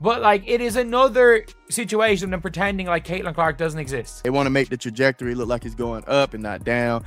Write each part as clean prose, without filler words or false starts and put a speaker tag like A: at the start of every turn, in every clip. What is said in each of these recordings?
A: But, like, it is another situation than pretending like Caitlin Clark doesn't exist.
B: They want to make the trajectory look like it's going up and not down.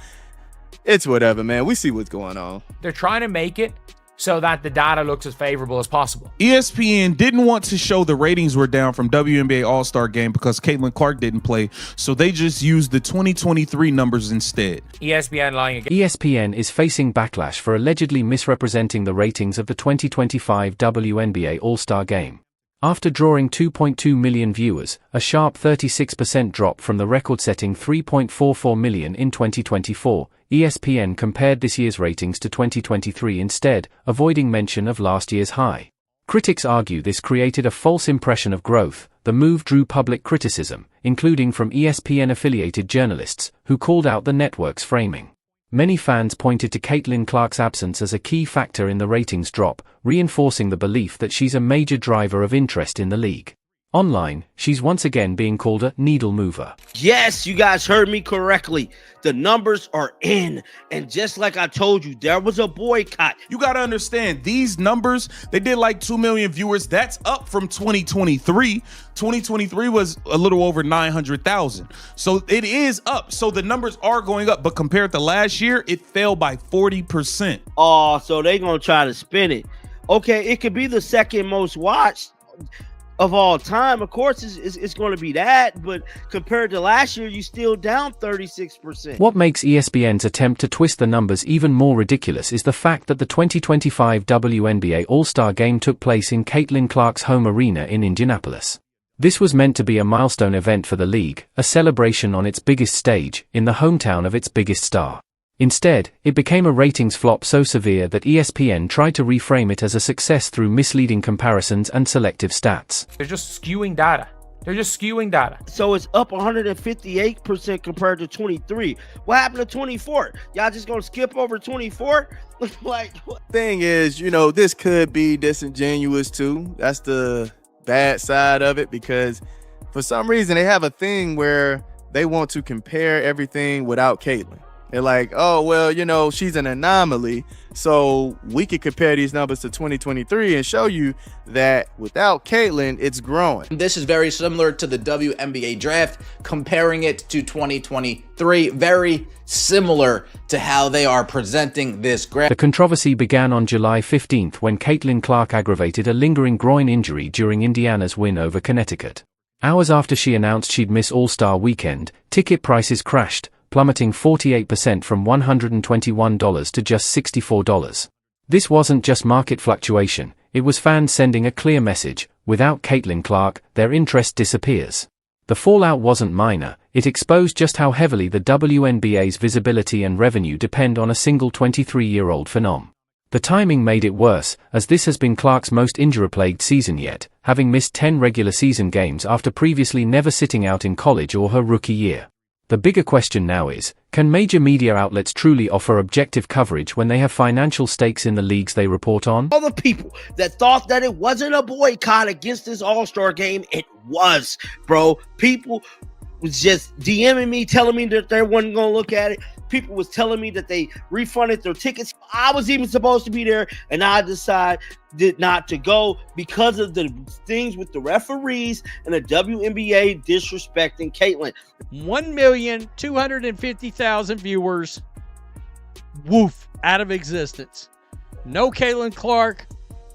B: It's whatever, man. We see what's going on.
A: They're trying to make it so that the data looks as favorable as possible.
C: ESPN didn't want to show the ratings were down from WNBA All-Star Game because Caitlin Clark didn't play, so they just used the 2023 numbers instead.
A: ESPN lying again.
D: ESPN is facing backlash for allegedly misrepresenting the ratings of the 2025 WNBA All-Star Game. After drawing 2.2 million viewers, a sharp 36% drop from the record-setting 3.44 million in 2024, ESPN compared this year's ratings to 2023 instead, avoiding mention of last year's high. Critics argue this created a false impression of growth. The move drew public criticism, including from ESPN-affiliated journalists, who called out the network's framing. Many fans pointed to Caitlin Clark's absence as a key factor in the ratings drop, reinforcing the belief that she's a major driver of interest in the league. Online, she's once again being called a needle mover.
E: Yes, you guys heard me correctly. The numbers are in. And just like I told you, there was a boycott.
C: You got to understand, these numbers, they did like 2 million viewers. That's up from 2023. 2023 was a little over 900,000. So it is up. So the numbers are going up. But compared to last year, it fell by 40%.
E: Oh, so they're going to try to spin it. Okay, it could be the second most watched of all time. Of course, it's going to be that, but compared to last year, you still down 36%.
D: What makes ESPN's attempt to twist the numbers even more ridiculous is the fact that the 2025 WNBA All-Star Game took place in Caitlin Clark's home arena in Indianapolis. This was meant to be a milestone event for the league, a celebration on its biggest stage, in the hometown of its biggest star. Instead, it became a ratings flop so severe that ESPN tried to reframe it as a success through misleading comparisons and selective stats.
A: They're just skewing data.
E: So it's up 158% compared to 23. What happened to 24? Y'all just gonna skip over 24? Like, what?
B: Thing is, you know, this could be disingenuous too. That's the bad side of it, because for some reason they have a thing where they want to compare everything without Caitlin. They're like, oh, well, you know, she's an anomaly, so we could compare these numbers to 2023 and show you that without Caitlin, it's growing.
F: This is very similar to the WNBA draft, comparing it to 2023. Very similar to how they are presenting this graph.
D: The controversy began on July 15th when Caitlin Clark aggravated a lingering groin injury during Indiana's win over Connecticut. Hours after she announced she'd miss All-Star Weekend, ticket prices crashed, plummeting 48% from $121 to just $64. This wasn't just market fluctuation, it was fans sending a clear message: without Caitlin Clark, their interest disappears. The fallout wasn't minor, it exposed just how heavily the WNBA's visibility and revenue depend on a single 23-year-old phenom. The timing made it worse, as this has been Clark's most injury-plagued season yet, having missed 10 regular season games after previously never sitting out in college or her rookie year. The bigger question now is, can major media outlets truly offer objective coverage when they have financial stakes in the leagues they report on?
E: All the people that thought that it wasn't a boycott against this All-Star Game, it was, bro. People was just DMing me, telling me that they wasn't going to look at it. People was telling me that they refunded their tickets. I was even supposed to be there, and I decided not to go because of the things with the referees and the WNBA disrespecting Caitlin.
G: 1,250,000 viewers, woof, out of existence. No Caitlin Clark,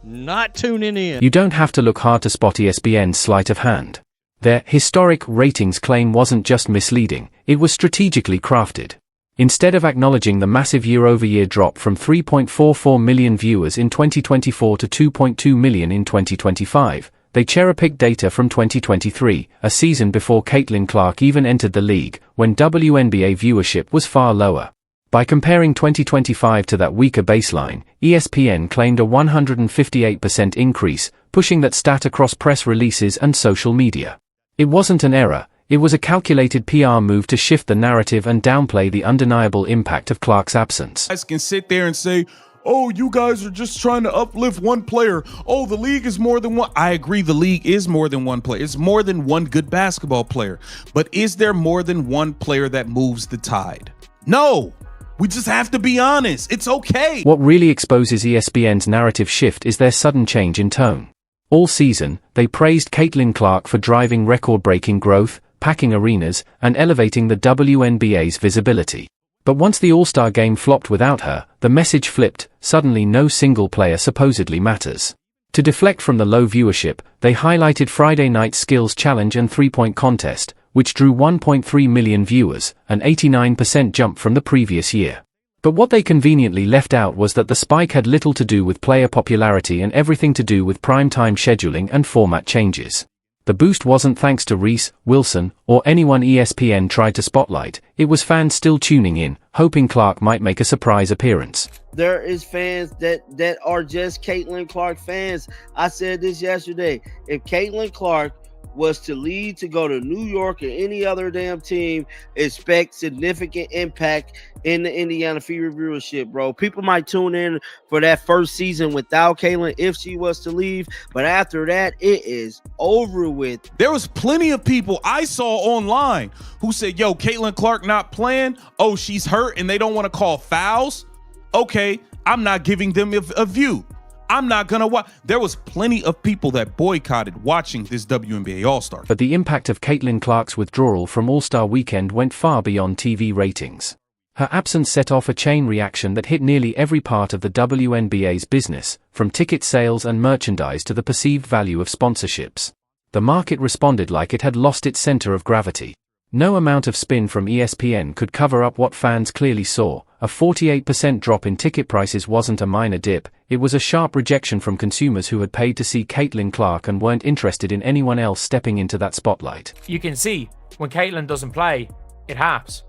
G: not tuning in.
D: You don't have to look hard to spot ESPN's sleight of hand. Their historic ratings claim wasn't just misleading, it was strategically crafted. Instead of acknowledging the massive year-over-year drop from 3.44 million viewers in 2024 to 2.2 million in 2025, they cherry-picked data from 2023, a season before Caitlin Clark even entered the league, when WNBA viewership was far lower. By comparing 2025 to that weaker baseline, ESPN claimed a 158% increase, pushing that stat across press releases and social media. It wasn't an error. It was a calculated PR move to shift the narrative and downplay the undeniable impact of Clark's absence.
C: Guys can sit there and say, oh, you guys are just trying to uplift one player. Oh, the league is more than one. I agree, the league is more than one player. It's more than one good basketball player. But is there more than one player that moves the tide? No. We just have to be honest. It's okay.
D: What really exposes ESPN's narrative shift is their sudden change in tone. All season, they praised Caitlin Clark for driving record-breaking growth, packing arenas, and elevating the WNBA's visibility. But once the All-Star Game flopped without her, the message flipped. Suddenly no single player supposedly matters. To deflect from the low viewership, they highlighted Friday night's skills challenge and three-point contest, which drew 1.3 million viewers, an 89% jump from the previous year. But what they conveniently left out was that the spike had little to do with player popularity and everything to do with primetime scheduling and format changes. The boost wasn't thanks to Reese, Wilson, or anyone ESPN tried to spotlight. It was fans still tuning in, hoping Clark might make a surprise appearance.
E: There is fans that are just Caitlin Clark fans. I said this yesterday. If Caitlin Clark was to lead to go to New York or any other damn team, expect significant impact in the Indiana Fever viewership, bro. People might tune in for that first season without Caitlin if she was to leave, but after that, it is over with.
C: There was plenty of people I saw online who said, yo, Caitlin Clark not playing. Oh, she's hurt and they don't want to call fouls. Okay, I'm not giving them a view. I'm not gonna watch. There was plenty of people that boycotted watching this WNBA All-Star.
D: But the impact of Caitlin Clark's withdrawal from All-Star Weekend went far beyond TV ratings. Her absence set off a chain reaction that hit nearly every part of the WNBA's business, from ticket sales and merchandise to the perceived value of sponsorships. The market responded like it had lost its center of gravity. No amount of spin from ESPN could cover up what fans clearly saw. A 48% drop in ticket prices wasn't a minor dip, it was a sharp rejection from consumers who had paid to see Caitlin Clark and weren't interested in anyone else stepping into that spotlight.
A: You can see, when Caitlin doesn't play, it happens.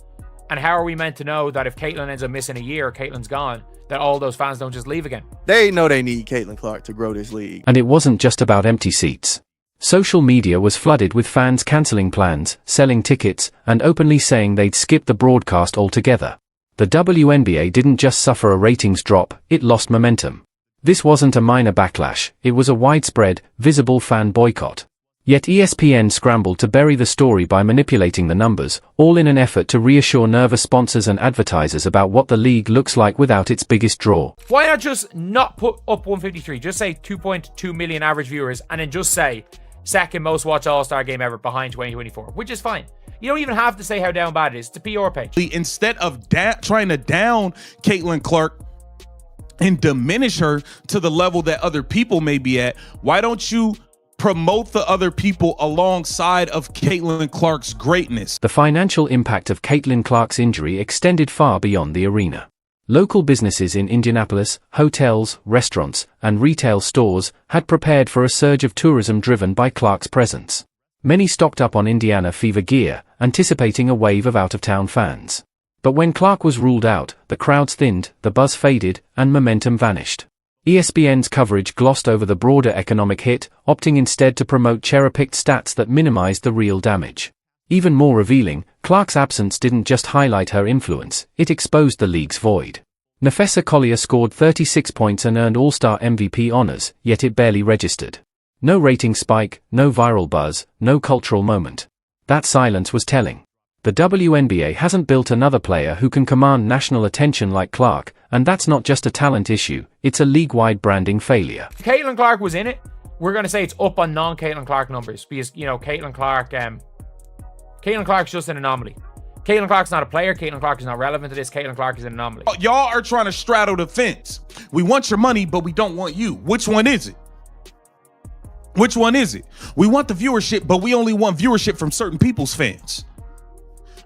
A: And how are we meant to know that if Caitlin ends up missing a year or Caitlin's gone, that all those fans don't just leave again?
B: They know they need Caitlin Clark to grow this league.
D: And it wasn't just about empty seats. Social media was flooded with fans cancelling plans, selling tickets, and openly saying they'd skip the broadcast altogether. The WNBA didn't just suffer a ratings drop, it lost momentum. This wasn't a minor backlash, it was a widespread, visible fan boycott. Yet ESPN scrambled to bury the story by manipulating the numbers, all in an effort to reassure nervous sponsors and advertisers about what the league looks like without its biggest draw.
A: Why not just not put up 153, just say 2.2 million average viewers, and then just say second most watched All-Star Game ever behind 2024, which is fine. You don't even have to say how down bad it is. It's a PR page.
C: Instead of trying to down Caitlin Clark and diminish her to the level that other people may be at, why don't you promote the other people alongside of Caitlin Clark's greatness?
D: The financial impact of Caitlin Clark's injury extended far beyond the arena. Local businesses in Indianapolis, hotels, restaurants, and retail stores had prepared for a surge of tourism driven by Clark's presence. Many stocked up on Indiana Fever gear, anticipating a wave of out-of-town fans. But when Clark was ruled out, the crowds thinned, the buzz faded, and momentum vanished. ESPN's coverage glossed over the broader economic hit, opting instead to promote cherry-picked stats that minimized the real damage. Even more revealing, Clark's absence didn't just highlight her influence, it exposed the league's void. Nafessa Collier scored 36 points and earned All-Star MVP honors, yet it barely registered. No rating spike, no viral buzz, no cultural moment. That silence was telling. The WNBA hasn't built another player who can command national attention like Clark, and that's not just a talent issue, it's a league-wide branding failure.
A: If Caitlin Clark was in it, we're going to say it's up on non-Caitlin Clark numbers, because, you know, Caitlin Clark's just an anomaly. Caitlin Clark's not a player, Caitlin Clark is not relevant to this, Caitlin Clark is an anomaly.
C: Y'all are trying to straddle the fence. We want your money, but we don't want you. Which one is it? Which one is it? We want the viewership, but we only want viewership from certain people's fans.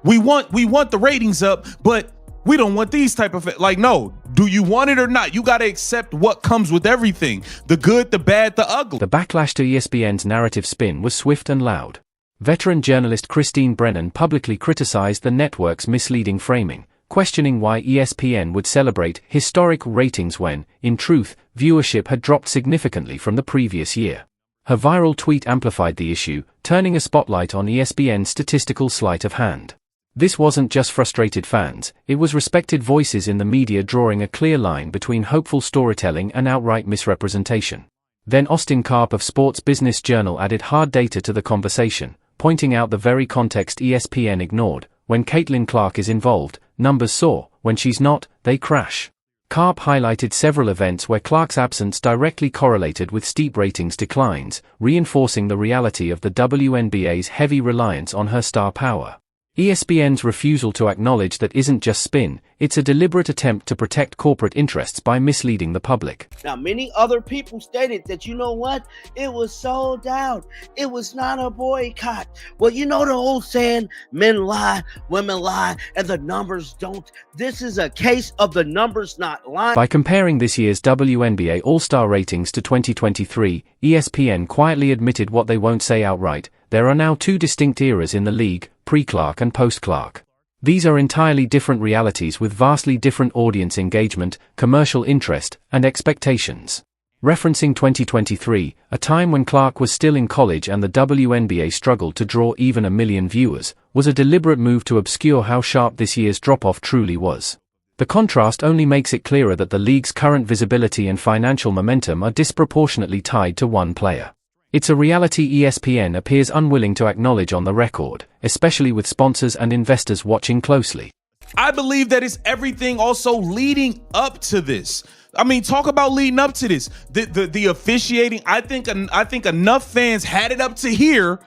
C: We want the ratings up, but we don't want these type of, like, no, do you want it or not? You got to accept what comes with everything. The good, the bad, the ugly.
D: The backlash to ESPN's narrative spin was swift and loud. Veteran journalist Christine Brennan publicly criticized the network's misleading framing, questioning why ESPN would celebrate historic ratings when, in truth, viewership had dropped significantly from the previous year. Her viral tweet amplified the issue, turning a spotlight on ESPN's statistical sleight of hand. This wasn't just frustrated fans, it was respected voices in the media drawing a clear line between hopeful storytelling and outright misrepresentation. Then Austin Karp of Sports Business Journal added hard data to the conversation, pointing out the very context ESPN ignored. When Caitlin Clark is involved, numbers soar. When she's not, they crash. Karp highlighted several events where Clark's absence directly correlated with steep ratings declines, reinforcing the reality of the WNBA's heavy reliance on her star power. ESPN's refusal to acknowledge that isn't just spin, it's a deliberate attempt to protect corporate interests by misleading the public.
E: Now, many other people stated that, you know what, it was sold out. It was not a boycott. Well, you know the old saying, men lie, women lie, and the numbers don't. This is a case of the numbers not lying.
D: By comparing this year's WNBA All-Star ratings to 2023, ESPN quietly admitted what they won't say outright: there are now two distinct eras in the league, pre-Clark and post-Clark. These are entirely different realities with vastly different audience engagement, commercial interest, and expectations. Referencing 2023, a time when Clark was still in college and the WNBA struggled to draw even 1 million viewers, was a deliberate move to obscure how sharp this year's drop-off truly was. The contrast only makes it clearer that the league's current visibility and financial momentum are disproportionately tied to one player. It's a reality ESPN appears unwilling to acknowledge on the record, especially with sponsors and investors watching closely.
C: I believe that it's everything also leading up to this. I mean, talk about leading up to this. The officiating, I think enough fans had it up to here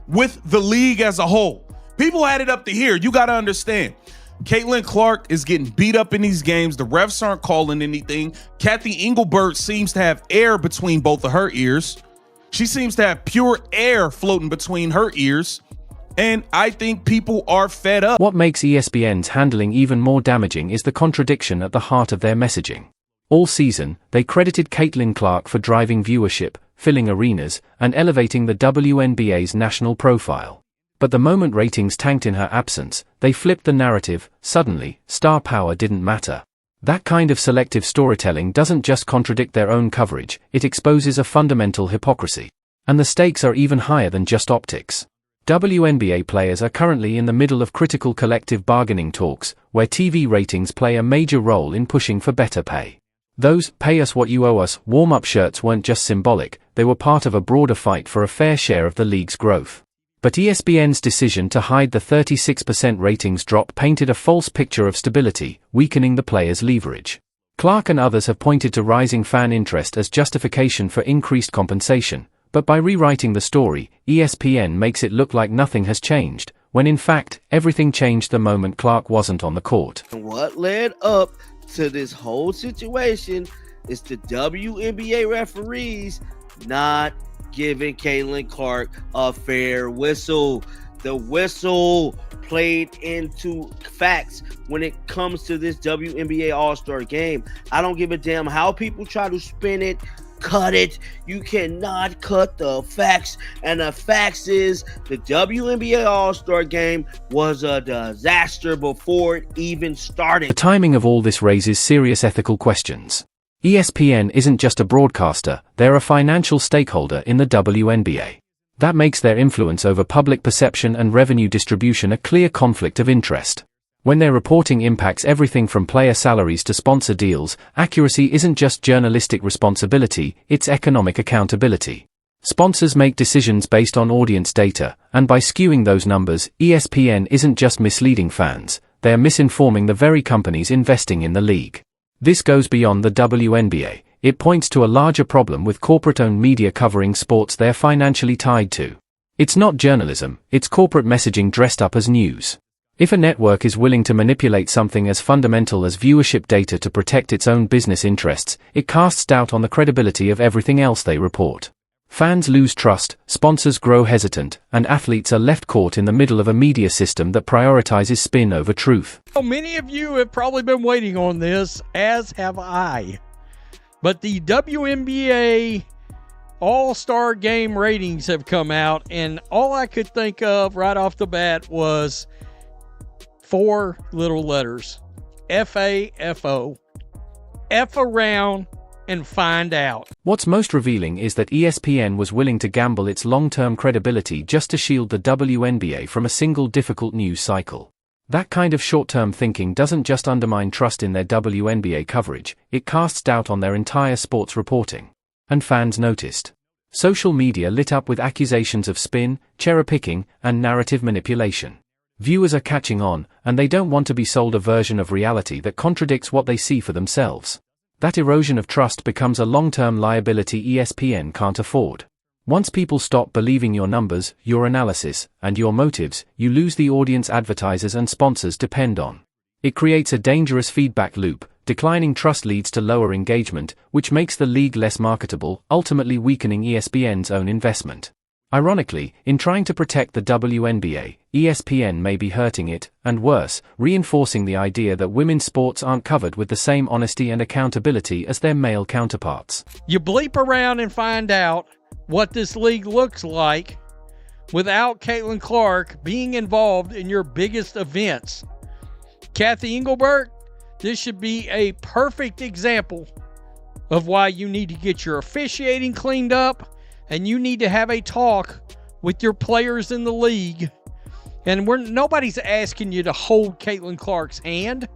C: with the league as a whole. People had it up to here. You got to understand. Caitlin Clark is getting beat up in these games. The refs aren't calling anything. Kathy Engelbert seems to have air between both of her ears. She seems to have pure air floating between her ears. And I think people are fed up.
D: What makes ESPN's handling even more damaging is the contradiction at the heart of their messaging. All season, they credited Caitlin Clark for driving viewership, filling arenas, and elevating the WNBA's national profile. But the moment ratings tanked in her absence, they flipped the narrative. Suddenly, star power didn't matter. That kind of selective storytelling doesn't just contradict their own coverage, it exposes a fundamental hypocrisy. And the stakes are even higher than just optics. WNBA players are currently in the middle of critical collective bargaining talks, where TV ratings play a major role in pushing for better pay. Those "pay us what you owe us" warm-up shirts weren't just symbolic, they were part of a broader fight for a fair share of the league's growth. But ESPN's decision to hide the 36% ratings drop painted a false picture of stability, weakening the players' leverage. Clark and others have pointed to rising fan interest as justification for increased compensation, but by rewriting the story, ESPN makes it look like nothing has changed, when in fact, everything changed the moment Clark wasn't on the court.
E: What led up to this whole situation is the WNBA referees not giving Caitlin Clark a fair whistle. The whistle played into facts when it comes to this WNBA All-Star Game. I don't give a damn how people try to spin it, cut it. You cannot cut the facts. And the facts is the WNBA All-Star Game was a disaster before it even started.
D: The timing of all this raises serious ethical questions. ESPN isn't just a broadcaster, they're a financial stakeholder in the WNBA. That makes their influence over public perception and revenue distribution a clear conflict of interest. When their reporting impacts everything from player salaries to sponsor deals, accuracy isn't just journalistic responsibility, it's economic accountability. Sponsors make decisions based on audience data, and by skewing those numbers, ESPN isn't just misleading fans, they're misinforming the very companies investing in the league. This goes beyond the WNBA. It points to a larger problem with corporate-owned media covering sports they're financially tied to. It's not journalism, it's corporate messaging dressed up as news. If a network is willing to manipulate something as fundamental as viewership data to protect its own business interests, it casts doubt on the credibility of everything else they report. Fans lose trust, sponsors grow hesitant, and athletes are left caught in the middle of a media system that prioritizes spin over truth.
G: Well, many of you have probably been waiting on this, as have I. But the WNBA All-Star Game ratings have come out, and all I could think of right off the bat was 4 little letters. F-A-F-O. F around and find out.
D: What's most revealing is that ESPN was willing to gamble its long-term credibility just to shield the WNBA from a single difficult news cycle. That kind of short-term thinking doesn't just undermine trust in their WNBA coverage, it casts doubt on their entire sports reporting. And fans noticed. Social media lit up with accusations of spin, cherry-picking, and narrative manipulation. Viewers are catching on, and they don't want to be sold a version of reality that contradicts what they see for themselves. That erosion of trust becomes a long-term liability ESPN can't afford. Once people stop believing your numbers, your analysis, and your motives, you lose the audience advertisers and sponsors depend on. It creates a dangerous feedback loop. Declining trust leads to lower engagement, which makes the league less marketable, ultimately weakening ESPN's own investment. Ironically, in trying to protect the WNBA, ESPN may be hurting it, and worse, reinforcing the idea that women's sports aren't covered with the same honesty and accountability as their male counterparts.
G: You bleep around and find out what this league looks like without Caitlin Clark being involved in your biggest events. Kathy Engelbert, this should be a perfect example of why you need to get your officiating cleaned up, and you need to have a talk with your players in the league. And nobody's asking you to hold Caitlin Clark's hand.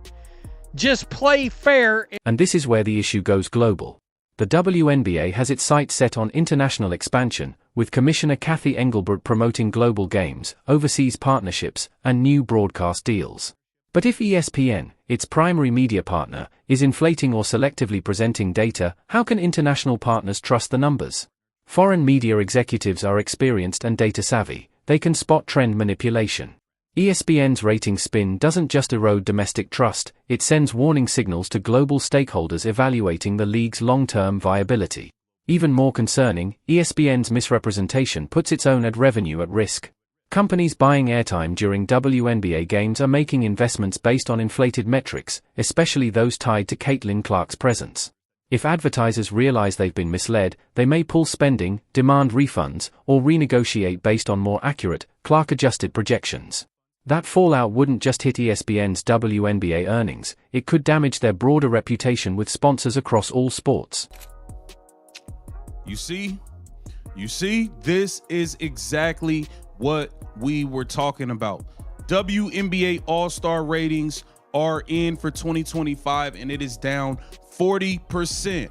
G: Just play fair.
D: And this is where the issue goes global. The WNBA has its sights set on international expansion, with Commissioner Kathy Engelbert promoting global games, overseas partnerships, and new broadcast deals. But if ESPN, its primary media partner, is inflating or selectively presenting data, how can international partners trust the numbers? Foreign media executives are experienced and data-savvy. They can spot trend manipulation. ESPN's rating spin doesn't just erode domestic trust, it sends warning signals to global stakeholders evaluating the league's long-term viability. Even more concerning, ESPN's misrepresentation puts its own ad revenue at risk. Companies buying airtime during WNBA games are making investments based on inflated metrics, especially those tied to Caitlin Clark's presence. If advertisers realize they've been misled, they may pull spending, demand refunds, or renegotiate based on more accurate, Clark-adjusted projections. That fallout wouldn't just hit ESPN's WNBA earnings, it could damage their broader reputation with sponsors across all sports.
C: You see, this is exactly what we were talking about. WNBA All-Star ratings are in for 2025, and it is down 40%.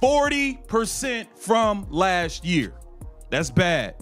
C: 40% from last year. That's bad.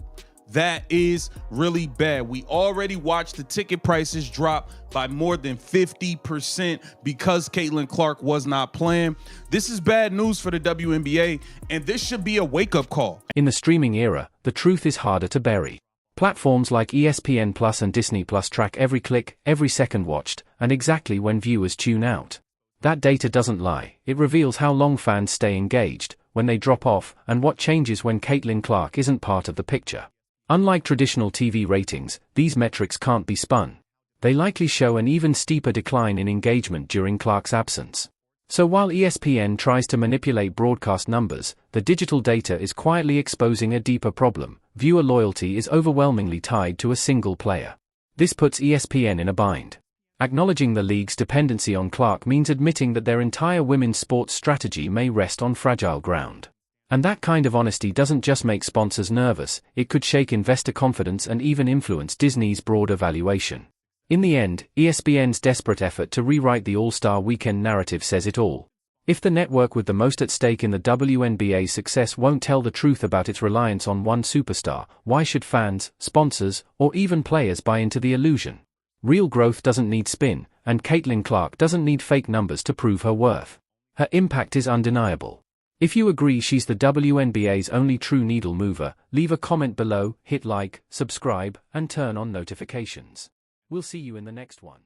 C: That is really bad. We already watched the ticket prices drop by more than 50% because Caitlin Clark was not playing. This is bad news for the WNBA, and this should be a wake-up call.
D: In the streaming era, the truth is harder to bury. Platforms like ESPN Plus and Disney Plus track every click, every second watched, and exactly when viewers tune out. That data doesn't lie. It reveals how long fans stay engaged, when they drop off, and what changes when Caitlin Clark isn't part of the picture. Unlike traditional TV ratings, these metrics can't be spun. They likely show an even steeper decline in engagement during Clark's absence. So while ESPN tries to manipulate broadcast numbers, the digital data is quietly exposing a deeper problem. Viewer loyalty is overwhelmingly tied to a single player. This puts ESPN in a bind. Acknowledging the league's dependency on Clark means admitting that their entire women's sports strategy may rest on fragile ground. And that kind of honesty doesn't just make sponsors nervous, it could shake investor confidence and even influence Disney's broader valuation. In the end, ESPN's desperate effort to rewrite the All-Star Weekend narrative says it all. If the network with the most at stake in the WNBA's success won't tell the truth about its reliance on one superstar, why should fans, sponsors, or even players buy into the illusion? Real growth doesn't need spin, and Caitlin Clark doesn't need fake numbers to prove her worth. Her impact is undeniable. If you agree she's the WNBA's only true needle mover, leave a comment below, hit like, subscribe, and turn on notifications. We'll see you in the next one.